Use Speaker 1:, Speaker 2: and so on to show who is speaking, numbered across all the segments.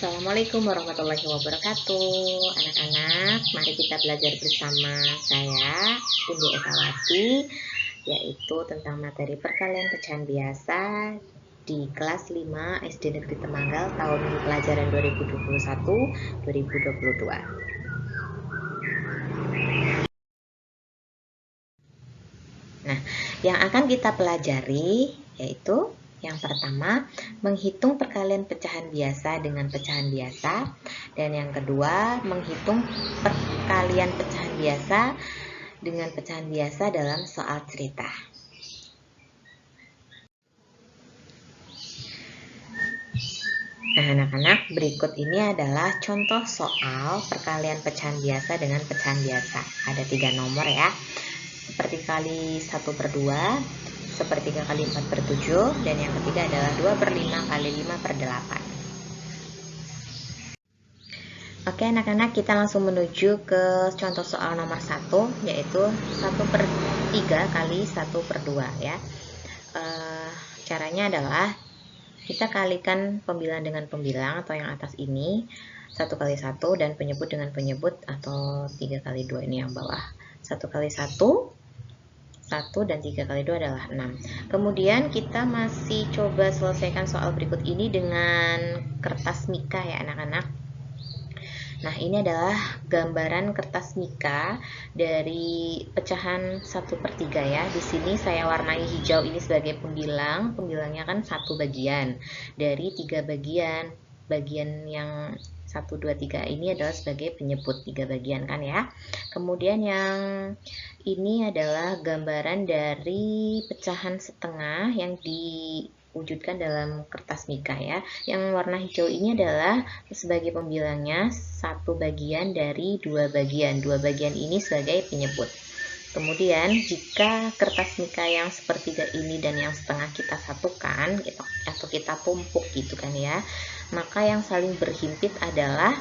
Speaker 1: Assalamualaikum warahmatullahi wabarakatuh. Anak-anak, mari kita belajar bersama saya, Indi Esawati, yaitu tentang materi perkalian pecahan biasa di kelas 5 SD Negeri Temanggal tahun pelajaran 2021-2022. Nah, yang akan kita pelajari yaitu yang pertama, menghitung perkalian pecahan biasa dengan pecahan biasa. Dan yang kedua, menghitung perkalian pecahan biasa dengan pecahan biasa dalam soal cerita. Nah, anak-anak, berikut ini adalah contoh soal perkalian pecahan biasa dengan pecahan biasa. Ada 3 nomor ya. Seperti kali 1/2, sepertiga kali 4/7, dan yang ketiga adalah 2/5 kali 5/8. Oke anak-anak, kita langsung menuju ke contoh soal nomor 1, yaitu 1/3 kali 1/2 ya. Caranya adalah kita kalikan pembilang dengan pembilang atau yang atas ini, 1 kali 1 dan penyebut dengan penyebut atau 3 kali 2 ini yang bawah. 1 kali 1 dan 3 kali 2 adalah 6. Kemudian kita masih coba selesaikan soal berikut ini dengan kertas mika ya anak-anak. Nah, ini adalah gambaran kertas mika dari pecahan 1/3 ya. Di sini saya warnai hijau ini sebagai pembilang. Pembilangnya kan 1 bagian dari 3 bagian. Bagian yang 1, 2, 3 ini adalah sebagai penyebut 3 bagian kan ya. Kemudian yang ini adalah gambaran dari pecahan setengah yang diwujudkan dalam kertas mika ya. Yang warna hijau ini adalah sebagai pembilangnya 1 bagian dari 2 bagian. 2 bagian ini sebagai penyebut. Kemudian jika kertas mika yang sepertiga ini dan yang setengah kita satukan atau kita tumpuk gitu kan ya, maka yang saling berhimpit adalah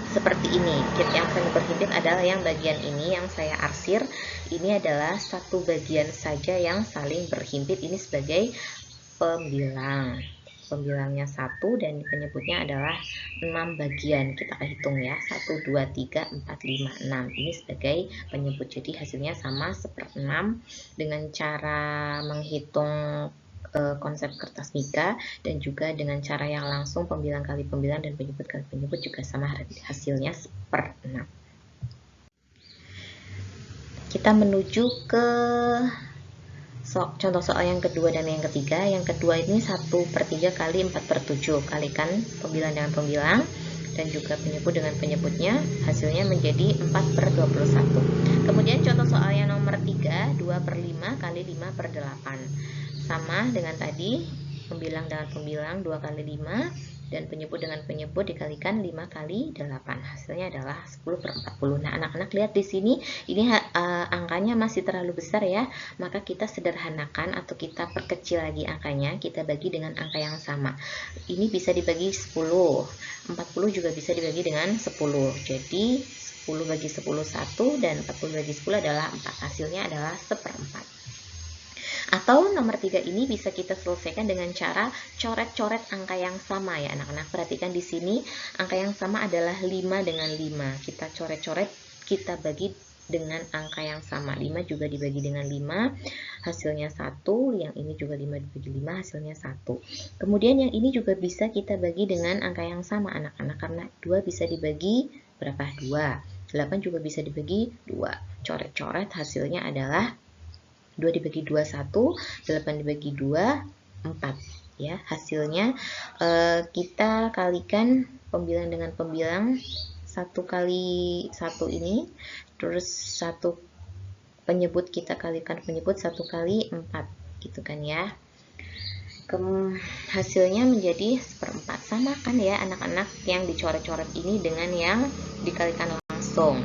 Speaker 1: seperti ini. Yang saling berhimpit adalah yang bagian ini yang saya arsir. Ini adalah 1 bagian saja yang saling berhimpit. Ini sebagai pembilang. Pembilangnya 1 dan penyebutnya adalah 6 bagian. Kita hitung ya, 1, 2, 3, 4, 5, 6. Ini sebagai penyebut. Jadi hasilnya sama 1/6 dengan cara menghitung konsep kertas mika dan juga dengan cara yang langsung pembilang kali pembilang dan penyebut kali penyebut juga sama, hasilnya 1/6. Kita menuju ke contoh soal yang kedua dan yang ketiga. Yang kedua ini 1/3 kali 4/7. Kalikan pembilang dengan pembilang dan juga penyebut dengan penyebutnya, hasilnya menjadi 4/21. Kemudian contoh soal yang nomor 3, 2/5 kali 5/8. Sama dengan tadi, pembilang dengan pembilang 2 kali 5 dan penyebut dengan penyebut dikalikan 5 kali 8. Hasilnya adalah 10/40. Nah, anak-anak lihat di sini, ini angkanya masih terlalu besar ya. Maka kita sederhanakan atau kita perkecil lagi angkanya, kita bagi dengan angka yang sama. Ini bisa dibagi 10. 40 juga bisa dibagi dengan 10. Jadi 10 bagi 10 1 dan 40 bagi 10 adalah 4. Hasilnya adalah 1/4. Atau nomor 3 ini bisa kita selesaikan dengan cara coret-coret angka yang sama ya anak-anak. Perhatikan di sini angka yang sama adalah 5 dengan 5. Kita coret-coret, kita bagi dengan angka yang sama. 5 juga dibagi dengan 5, hasilnya 1. Yang ini juga 5 dibagi 5, hasilnya 1. Kemudian yang ini juga bisa kita bagi dengan angka yang sama anak-anak, karena 2 bisa dibagi berapa? 2. 8 juga bisa dibagi 2. Coret-coret, hasilnya adalah 2 dibagi 2 1, 8 dibagi 2 4 ya. Hasilnya kita kalikan pembilang dengan pembilang, 1 kali 1 ini, terus 1 penyebut kita kalikan penyebut 1 kali 4 gitu kan ya. Hasilnya menjadi 1/4. Sama kan ya anak-anak yang dicoret-coret ini dengan yang dikalikan langsung,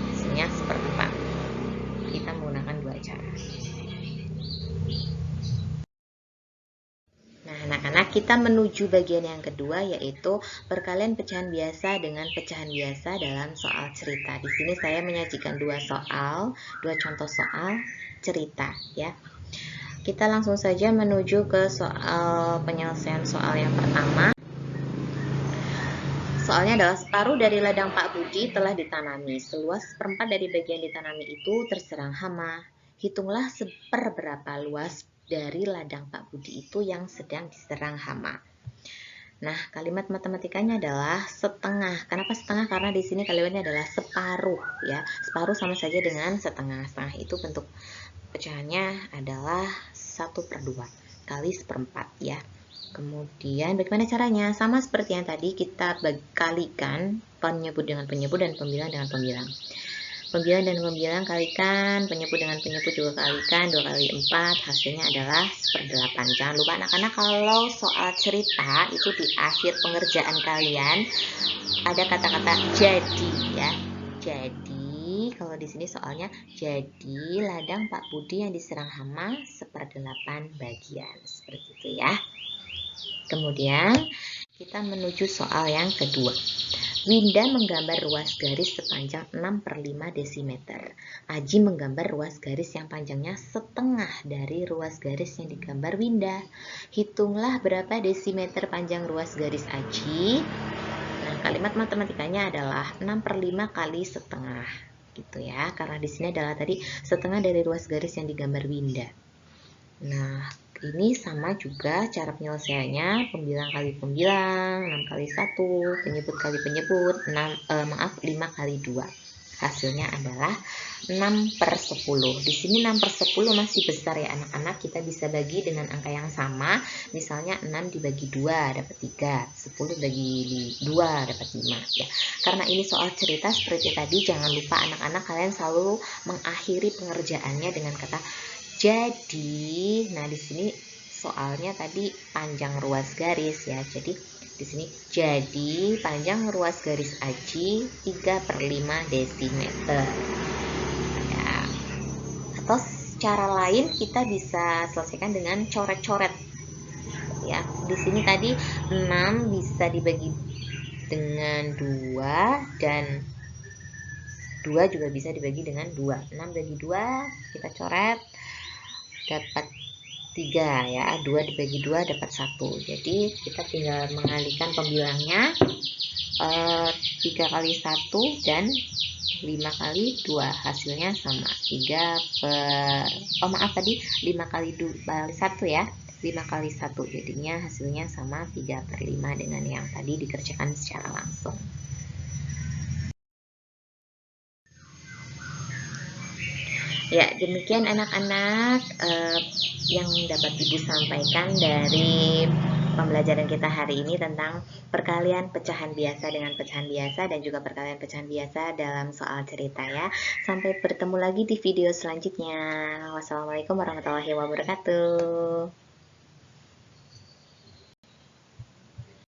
Speaker 1: hasilnya 1/4. Kita menggunakan 2 cara. Nah, anak-anak, kita menuju bagian yang kedua, yaitu perkalian pecahan biasa dengan pecahan biasa dalam soal cerita. Di sini saya menyajikan 2 contoh soal cerita ya. Kita langsung saja menuju ke soal penyelesaian soal yang pertama. soalnya adalah separuh dari ladang Pak Budi telah ditanami. Seluas seperempat dari bagian ditanami itu terserang hama. Hitunglah seperberapa luas dari ladang Pak Budi itu yang sedang diserang hama. Nah, kalimat matematikanya adalah setengah. Kenapa setengah? Karena di sini kalimatnya adalah separuh ya. Separuh sama saja dengan setengah. Setengah itu bentuk pecahannya adalah 1/2 kali seperempat ya. Kemudian bagaimana caranya? Sama seperti yang tadi, kita kalikan penyebut dengan penyebut dan pembilang dengan pembilang. Pembilang dan pembilang kalikan, penyebut dengan penyebut juga kalikan, 2 kali 4, hasilnya adalah 1/8. Jangan lupa anak-anak, kalau soal cerita itu di akhir pengerjaan kalian ada kata-kata jadi ya. Jadi kalau di sini soalnya, jadi ladang Pak Budi yang diserang hama 1/8 bagian. Seperti itu ya. Kemudian kita menuju soal yang kedua. Winda menggambar ruas garis sepanjang 6/5 desimeter. Aji menggambar ruas garis yang panjangnya setengah dari ruas garis yang digambar Winda. Hitunglah berapa desimeter panjang ruas garis Aji. Nah, kalimat matematikanya adalah 6/5 kali setengah. Gitu ya, karena di sini adalah tadi setengah dari ruas garis yang digambar Winda. Nah, ini sama juga cara penyelesaiannya, pembilang kali pembilang, 6 kali 1, penyebut kali penyebut, 5 kali 2. Hasilnya adalah 6/10. Di sini 6/10 masih besar ya anak-anak, kita bisa bagi dengan angka yang sama. Misalnya 6 dibagi 2 dapat 3, 10 bagi 2 dapat 5 ya. Karena ini soal cerita seperti tadi, jangan lupa anak-anak kalian selalu mengakhiri pengerjaannya dengan kata jadi. Nah, di sini soalnya tadi panjang ruas garis ya. Jadi di sini jadi panjang ruas garis Aji 3/5 desimeter. Ya. Atau cara lain kita bisa selesaikan dengan coret-coret. Ya, di sini tadi 6 bisa dibagi dengan 2 dan 2 juga bisa dibagi dengan 2. 6 bagi 2 kita coret dapat 3 ya, 2 dibagi 2 dapat 1. Jadi kita tinggal mengalihkan pembilangnya, 3 kali 1 dan 5 kali 2, hasilnya sama 5 kali 1 ya, 5 kali 1, jadinya hasilnya sama 3/5 dengan yang tadi dikerjakan secara langsung. Ya, demikian anak-anak yang dapat Ibu sampaikan dari pembelajaran kita hari ini tentang perkalian pecahan biasa dengan pecahan biasa dan juga perkalian pecahan biasa dalam soal cerita ya. Sampai bertemu lagi di video selanjutnya. Wassalamualaikum warahmatullahi wabarakatuh.